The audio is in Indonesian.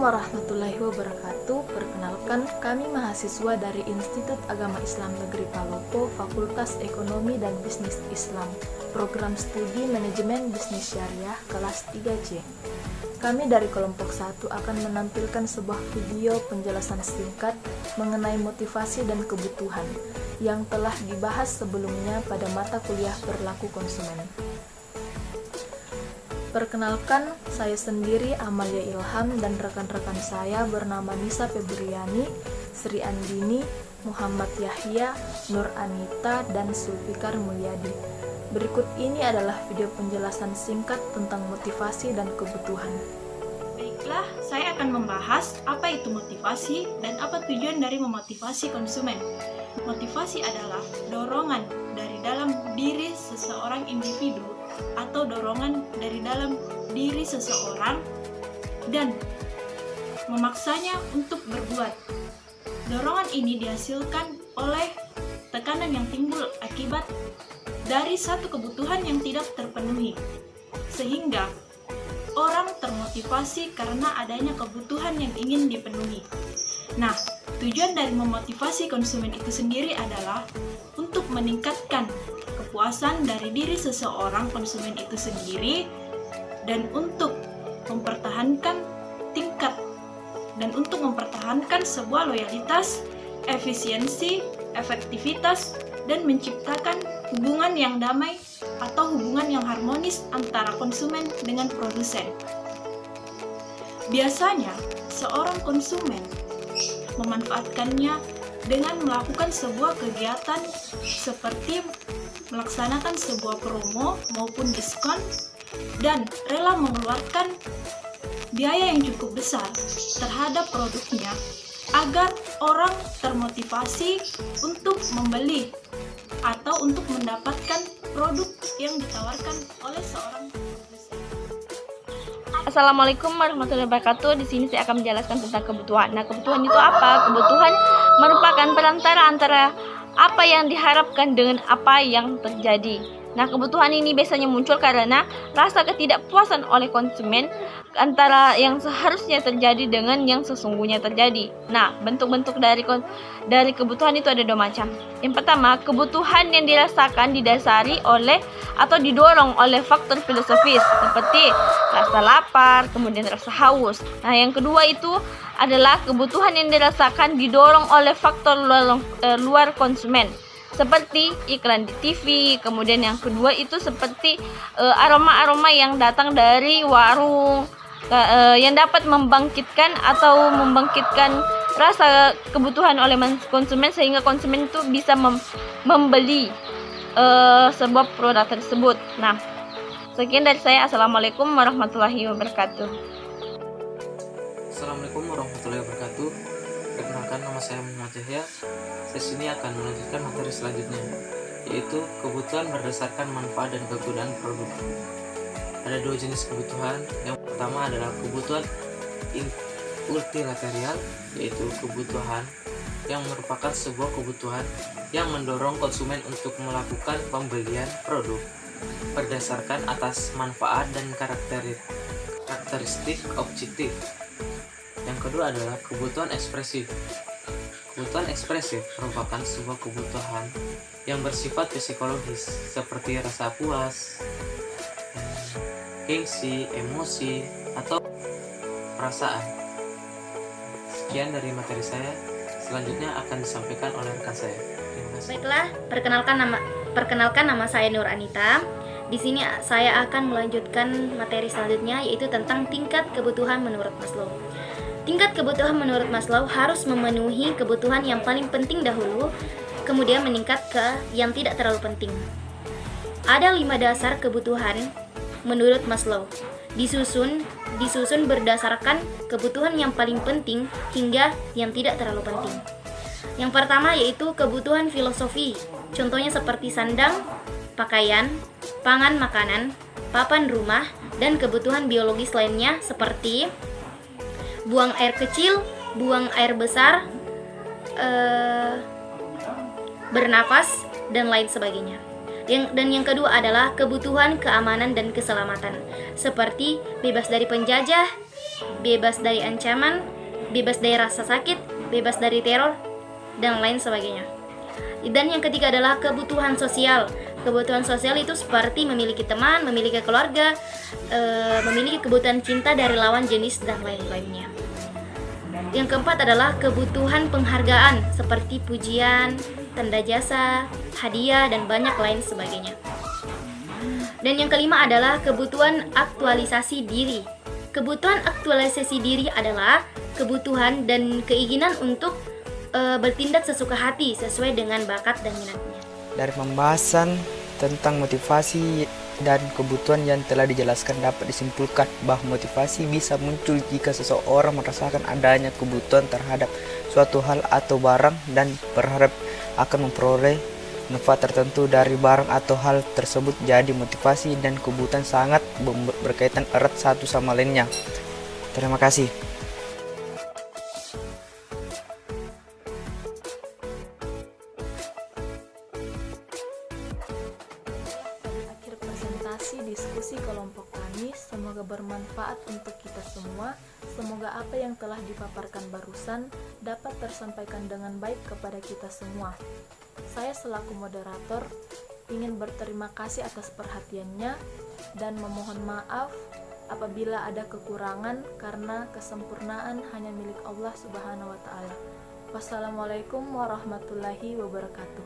warahmatullahi wabarakatuh. Perkenalkan, kami mahasiswa dari Institut Agama Islam Negeri Palopo, Fakultas Ekonomi dan Bisnis Islam, Program Studi Manajemen Bisnis Syariah, kelas 3C. Kami dari kelompok 1 akan menampilkan sebuah video penjelasan singkat mengenai motivasi dan kebutuhan yang telah dibahas sebelumnya pada mata kuliah Perilaku Konsumen. Perkenalkan, saya sendiri Amalia Ilham dan rekan-rekan saya bernama Nisa Febriani, Sri Andini, Muhammad Yahya, Nur Anita, dan Sulfikar Mulyadi. Berikut ini adalah video penjelasan singkat tentang motivasi dan kebutuhan. Baiklah, saya akan membahas apa itu motivasi dan apa tujuan dari memotivasi konsumen. Motivasi adalah dorongan dari dalam diri seseorang individu atau dorongan dari dalam diri seseorang dan memaksanya untuk berbuat. Dorongan ini dihasilkan oleh tekanan yang timbul akibat dari satu kebutuhan yang tidak terpenuhi, sehingga orang termotivasi karena adanya kebutuhan yang ingin dipenuhi. Nah, tujuan dari memotivasi konsumen itu sendiri adalah untuk meningkatkan kepuasan dari diri seseorang konsumen itu sendiri dan untuk mempertahankan sebuah loyalitas, efisiensi, efektivitas, dan menciptakan hubungan yang damai atau hubungan yang harmonis antara konsumen dengan produsen. Biasanya, seorang konsumen memanfaatkannya dengan melakukan sebuah kegiatan seperti melaksanakan sebuah promo maupun diskon dan rela mengeluarkan biaya yang cukup besar terhadap produknya agar orang termotivasi untuk membeli atau untuk mendapatkan produk yang ditawarkan oleh seorang produsen. Assalamualaikum warahmatullahi wabarakatuh. Di sini saya akan menjelaskan tentang kebutuhan. Nah, kebutuhan itu apa? Kebutuhan merupakan perantara antara apa yang diharapkan dengan apa yang terjadi. Nah, kebutuhan ini biasanya muncul karena rasa ketidakpuasan oleh konsumen antara yang seharusnya terjadi dengan yang sesungguhnya terjadi. Nah, bentuk-bentuk dari kebutuhan itu ada dua macam. Yang pertama, kebutuhan yang dirasakan didasari oleh atau didorong oleh faktor filosofis seperti rasa lapar, kemudian rasa haus. Nah, yang kedua itu adalah kebutuhan yang dirasakan didorong oleh faktor luar konsumen, seperti iklan di TV. Kemudian yang kedua itu seperti aroma-aroma yang datang dari warung yang dapat membangkitkan rasa kebutuhan oleh konsumen sehingga konsumen itu bisa membeli sebuah produk tersebut. Nah, sekian dari saya. Assalamualaikum warahmatullahi wabarakatuh. Assalamualaikum warahmatullahi wabarakatuh. Perkenalkan, nama saya Muhammad Yahya. Sesi ini akan melanjutkan materi selanjutnya, yaitu kebutuhan berdasarkan manfaat dan kegunaan produk. Ada dua jenis kebutuhan. Yang pertama adalah kebutuhan multilateral, yaitu kebutuhan yang merupakan sebuah kebutuhan yang mendorong konsumen untuk melakukan pembelian produk berdasarkan atas manfaat dan karakteristik objektif. Yang kedua adalah kebutuhan ekspresif. Kebutuhan ekspresif merupakan sebuah kebutuhan yang bersifat psikologis seperti rasa puas, gengsi, emosi, atau perasaan. Sekian dari materi saya. Selanjutnya akan disampaikan oleh rekan saya. Terima kasih. Baiklah, perkenalkan nama saya Nur Anita. Di sini saya akan melanjutkan materi selanjutnya, yaitu tentang tingkat kebutuhan menurut Maslow. Tingkat kebutuhan menurut Maslow harus memenuhi kebutuhan yang paling penting dahulu, kemudian meningkat ke yang tidak terlalu penting. Ada 5 dasar kebutuhan menurut Maslow. Disusun berdasarkan kebutuhan yang paling penting hingga yang tidak terlalu penting. Yang pertama yaitu kebutuhan filosofi. Contohnya seperti sandang, pakaian, pangan makanan, papan rumah, dan kebutuhan biologis lainnya seperti buang air kecil, buang air besar, bernapas, dan lain sebagainya. Dan yang kedua adalah kebutuhan keamanan dan keselamatan, seperti bebas dari penjajah, bebas dari ancaman, bebas dari rasa sakit, bebas dari teror, dan lain sebagainya. Dan yang ketiga adalah kebutuhan sosial. Kebutuhan sosial itu seperti memiliki teman, memiliki keluarga, memiliki kebutuhan cinta dari lawan jenis, dan lain-lainnya. Yang keempat adalah kebutuhan penghargaan seperti pujian, tanda jasa, hadiah, dan banyak lain sebagainya. Dan yang kelima adalah kebutuhan aktualisasi diri. Kebutuhan aktualisasi diri adalah kebutuhan dan keinginan untuk bertindak sesuka hati sesuai dengan bakat dan minatnya. Dari pembahasan tentang motivasi dan kebutuhan yang telah dijelaskan dapat disimpulkan bahwa motivasi bisa muncul jika seseorang merasakan adanya kebutuhan terhadap suatu hal atau barang dan berharap akan memperoleh manfaat tertentu dari barang atau hal tersebut. Jadi motivasi dan kebutuhan sangat berkaitan erat satu sama lainnya. Terima kasih. Akhir presentasi diskusi kelompok kami, semoga bermanfaat untuk kita semua. Semoga apa yang telah dipaparkan barusan dapat tersampaikan dengan baik kepada kita semua. Saya selaku moderator ingin berterima kasih atas perhatiannya dan memohon maaf apabila ada kekurangan, karena kesempurnaan hanya milik Allah Subhanahu wa Ta'ala. Wassalamualaikum warahmatullahi wabarakatuh.